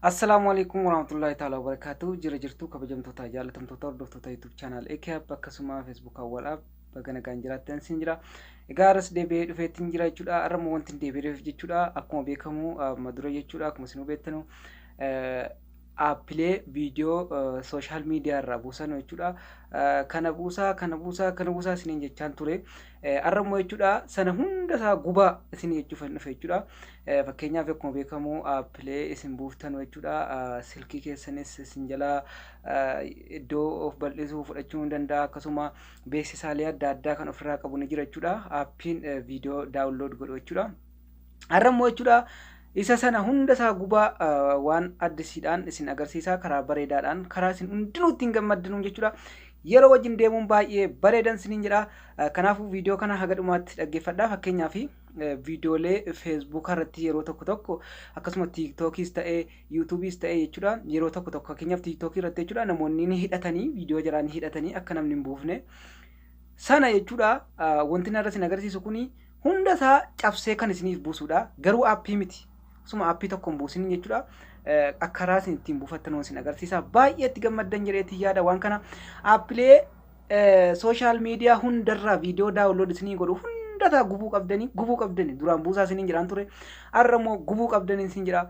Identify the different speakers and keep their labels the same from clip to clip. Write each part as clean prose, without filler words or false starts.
Speaker 1: Assalamualaikum warahmatullahi taala wabarakatuh. Jirtu kabajamtoota jaalatamtoota hordoftoota YouTube channel EKAP akkasuma Facebook awwalaaf baga nagaan jiraattan sin jira. Egaa aras deebi'ee dhufeetiin jira jechuudha. Arma wanti deebi'eef jechuudha. Akkuma beekamu madura jechuudha. Akkuma isin beektanu aappilee viidiyoo sooshaal miidiyaa irraa buusan jechuudha. Kana buusaa isiniin jechaan ture. Arrammoo jechuudha sana hunda isaa gubaa isin jechuuf dhufe jechuudha. Fakkeenyaaf akkuma beekamu aappilee isin buuftan jechuudha. Silkii keessanis isin jalaa iddoo of bal'isuu fudhachuu ni danda'a. Akkasuma beeksisaalee adda addaa kan ofirraa qabu ni jira jechuudha. Aappiin viidiyoo daawunlood godhu jechuudha. Arrammoo jechuudha. Isa sana hunda isaa gubaa waan addisiidhaan isin agarsiisaa karaa bareedaadhaan karaa isin hundinuu ittiin gammaddanuun jechuudha. Yeroo wajjin deemuun baay'ee bareedan isiniin jedha. Kanaafuu viidiyoo kana haga dhumaatti dhaggeeffadhaa. Fakkeenyaaf viidiyoolee Facebook irratti yeroo tokko akkasuma TikTokis ta'ee YouTubeis ta'ee jechuudha. Yeroo tokko fakkeenyaaf TikTok irratti jechuudha namoonni ni hidhatanii viidiyoo jiraan ni hidhatanii akka namni hin buufne sana jechuudha. Wanti narra isin agarsiisu kuni hunda isaa cabsee kan isiniif buusudha. Garuu aappii miti. Suma aappii tokkoon buusin jechuudha. Akka raasin ittiin buufattan isin agarsiisa. Baay'ee itti gammaddan jedheetii yaada waan kana aappilee sooshaal miidiyaa hundarraa viidiyoo daawunlood isinii godhu hundataa gubuu qabdanii duraan buusaa isiniin jiraan ture. Arrammoo gubuu qabdanii isin jira.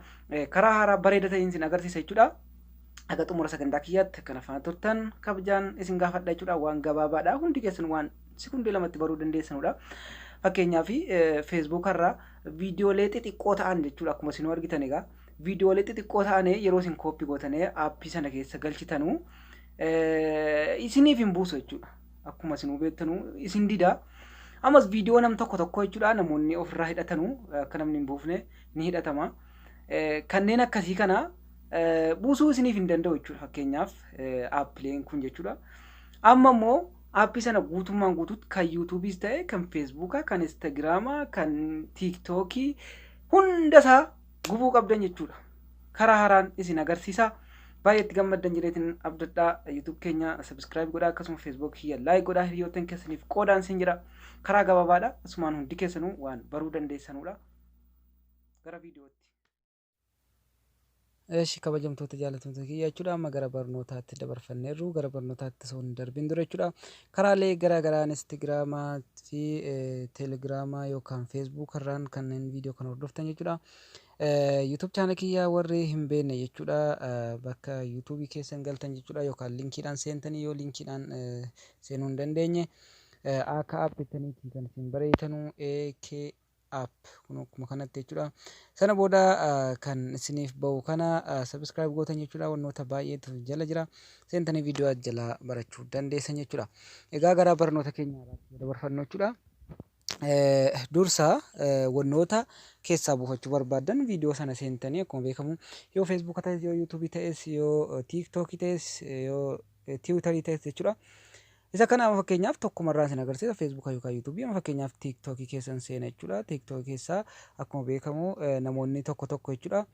Speaker 1: Karaa haaraa bareeda ta'een isin agarsiisa jechuudha. Aga xumura sagantaa kiyyaatti kana faana turtan kabajaan isin gaafadha jechuudha. Waan gabaabaadha. Hundi keessan waan sekundii lamatti baruu dandeessanudha. Fakkeenyaaf Facebook irraa viidiyoolee xixiqqoo ta'an jechuudha. Akkuma isin argitan egaa viidiyoolee xixiqqoo ta'an yeroo isin kooppii gootanii aappii sana keessa galchitanu isiniif hin buusu jechuudha. Akkuma isin beektanu isin dida. Ammas viidiyoo nam tokko jechuudha namoonni ofirraa hidhatanu akka namni hin buufne ni hidhatama. Kanneen akkasii kana buusuu isiniif hin danda'u jechuudha. Fakkeenyaaf aappileen kun jechuudha. Amma immoo aappii sana guutummaan guutuutti kan YouTubeis ta'e kan Facebookaa kan Instagramaa kan TikTokii hundasaa gubuu qabdan jechuudha. Karaa haaraan isin agarsiisa. Baay'ee itti gammaddan jedheetiin abdadhaa. YouTube keenya subscribe godhaa akkasuma Facebook kiyya like godhaa hiriyoottan keessaniif qoodaan isin jira. Karaa gabaabaadha. Asumaan hundi keessanuu waan baruu dandeessanudha. Gara viidiyootti. Eeshi kabajamtoota jaalatamtoota kiyya jechuudha. Amma gara barnootaatti dabarfanneerru gara barnootaatti osoo hin darbin dura jechuudha. Karaalee garaagaraa Instagraamaa fi Teelegiraamaa yookaan Facebook irraan kanneen viidiyoo kana hordoftan jechuudha. YouTube chaanal kiyyaa warri hin beekne jechuudha. Bakka YouTube keessan galtan jechuudha yookaan linkiidhaan seentanii yoo linkiidhaan seenuu hin dandeenye akka app jettaniitiin kan isin bareetanu AK app kuma kanatti jechuudha. Sana booda kan isiniif bahu kana subscribe gootan jechuudha. Wantoota baay'eetu jala jira. Seentanii viidiyoo jala barachuu dandeessan jechuudha. Egaa gara barnoota keenyaatti dabarfannu jechuudha. Dursa wantoota keessaa buufachuu barbaadan viidiyoo sana seentanii akkuma beekamu yoo Facebook ta'es yoo YouTube ta'es yoo TikTok ta'es yoo Twitter ta'es jechuudha. Isa kana fakkeenyaaf tokkumarraa isin agarsiisa Facebook yookaan YouTube amma fakkeenyaaf TikTok keessan seena jechuudha. TikTok keessaa akkuma beekamu namoonni tokko jechuudha.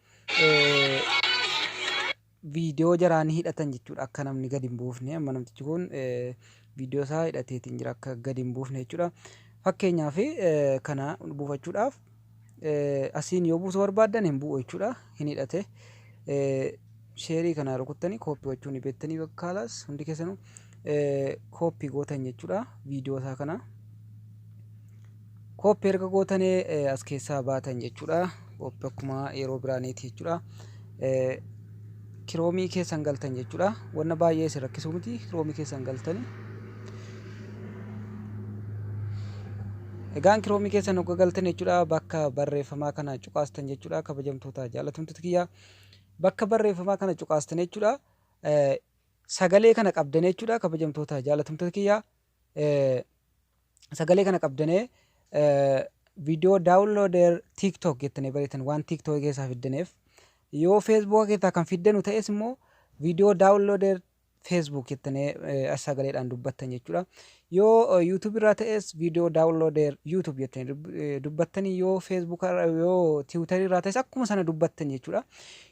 Speaker 1: Viidiyoo jaraan hidhatan jechuudha akka namni gadi hin buufne amma namtichi kun viidiyoo isaa hidhateetiin jira akka gadi hin buufne jechuudha. Fakkeenyaaf kana buufachuudhaaf asiin yoo buusuu barbaadan hin bu'u jechuudha. Hin hidhate sheerii kana rukuttanii kooppii gochuu ni beektanii bakkaalas hundi keessanuu kooppii gootan jechuudha. Viidiyoo isaa kana kooppii erga gootanii as keessaa baatan jechuudha. Kooppii akkuma yeroo biraaniiti jechuudha. Kiroomii keessan galtan jechuudha. Wanna baay'ee isin rakkisu miti kiroomii keessan galtanii. Egaan kiroomii keessan hogga galtan jechuudha bakka barreeffamaa kana cuqaastan jechuudha. Kabajamtoota jaalatamtoota kiyyaa bakka barreeffamaa kana cuqaastan jechuudha. Sagalee kana qabdanee jechuudha. Kabajamtoota jaalatamtoota kiyyaa sagalee kana qabdanee viidiyoo daawunlooder TikTok jettanii bareetan waan TikTok keessaa fiddaneef yoo Facebook keessaa kan fiddanu ta'es immoo viidiyoo daawunlooder Facebook jettanii sagaleedhaan dubbattan jechuudha. Yoo YouTube irraa ta'es viidiyoo daawunlooder YouTube jettanii dubbattanii yoo Facebook yoo Twitter irraa ta'es akkuma sana dubbattan jechuudha.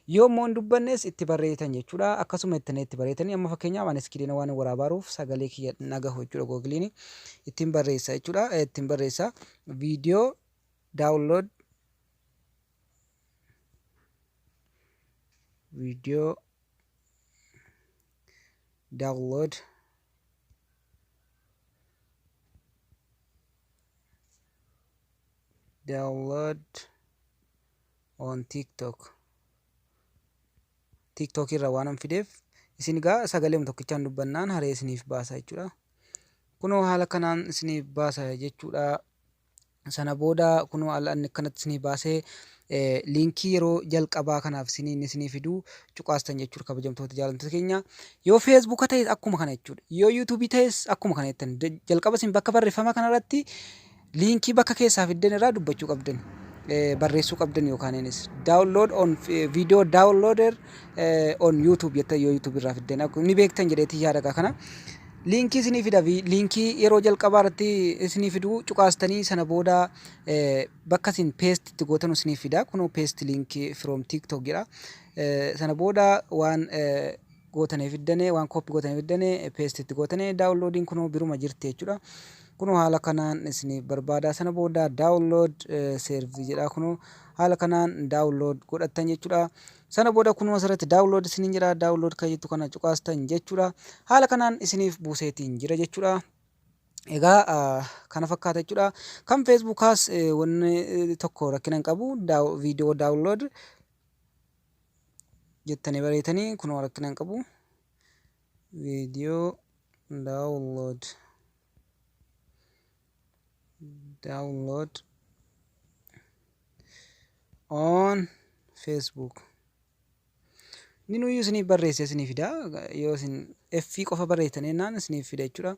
Speaker 1: Yoo immoo hin dubbannes itti barreessan jechuudha. Akkasuma itti barreessanii amma fakkeenyaaf waan iskiriina waan waraabaruuf sagalee kiyya nagahu jechuudha Googiliin ittiin barreessa jechuudha. Ittiin barreessa viidiyoo daawunlood video download on TikTok irra waan fideef isin gaa sagalee tokkichaan dubbannaan haree isiniif baasa jechuudha. Kunoo haala kanaan isiniif baasa jechuudha. Sana booda kunoo al'aanni akkanatti isinii baasee liinkii yeroo jalqabaa kanaaf isinii fiduu cuqaastan jechuudha kabajamtoota jaalattoota keenya. Yoo feesbuuka ta'es akkuma kana jechuudha. Yoo yuutuubii ta'es akkuma kana jettan jalqaba isin bakka barreeffama kanarratti liinkii bakka keessaa fiddan irraa dubbachuu qabdan. Barreessuu qabdan yookaan innis download on video downloader on YouTube jettan yoo YouTube irraa fiddan ni beektan jedheetii yaada kana. Liinkii isinii fida liinkii yeroo jalqabaa irratti isinii fiduu cuqaastanii sana booda bakka isin paste itti gootan isinii fida. Kunoo paste liinkii from TikTok jedha. Sana booda waan gootanii fiddane waan copy gootanii fiddane paste itti gootanii downloadiin kunoo biruma jirti jechuudha. Kunoo haala kanaan isinii barbaada. Sana booda download serve jedha. Kunoo haala kanaan download godhattan jechuudha. Sana booda kunoo asirratti download isiniin jira. Download kan jettu kana cuqaastan jechuudha. Haala kanaan isiniif buuseetiin jira jechuudha. Egaa kana fakkaata jechuudha. Kan Facebookaas wanni tokko rakkina hin qabu. Video download jettanii bareetanii kunoo rakkina hin qabu. Video download on Facebook. Ninu isiniif barreessee isiniif fida. Yoo isin F qofa barreessitanii naan isiniif fida jechuudha.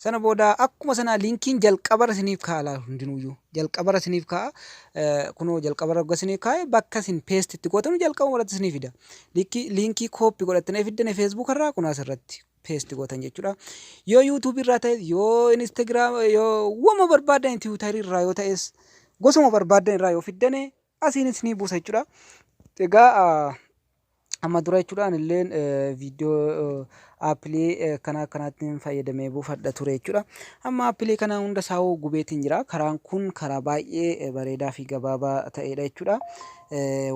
Speaker 1: Sana booda akkuma sana liinkiin jalqabara isiniif kaa'aa hundinuyyuu. Jalqabara isiniif kaa'a. Kunoo jalqabara gogga isiniif kaa'e bakka isin paste itti gootanu jalqaba irratti isiniif fida. Liinkii copy godhattanii fiddane Facebook irraa kunoo asirratti paste gootan jechuudha. Yoo YouTube irraa ta'es yoo Instagram yoo wama barbaadan Twitter irraa yoo ta'es gosuma barbaadan irraa yoo fiddane asiin isinii buusa jechuudha. Egaa amma dura jechuudhaan illeen viidiyoo aappilii kanatti fayyadamee buufadha ture jechuudha. Amma aappilii kana hunda saawuu gubeetiin jira. Karaan kun karaa baay'ee bareedaa fi gabaabaa ta'edha jechuudha.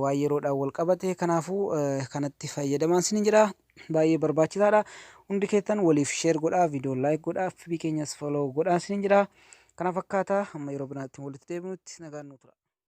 Speaker 1: Waan yeroodhaan wal qabate kanaafuu kanatti fayyadamaan isin jira. Baay'ee barbaachisaadha. Hundi keessan waliif share godhaa, viidiyoo like godhaa, FB keenyas follow godhaa isin jira. Kana fakkaata amma yeroo biraatti walitti deebinutti nagaan nu tura.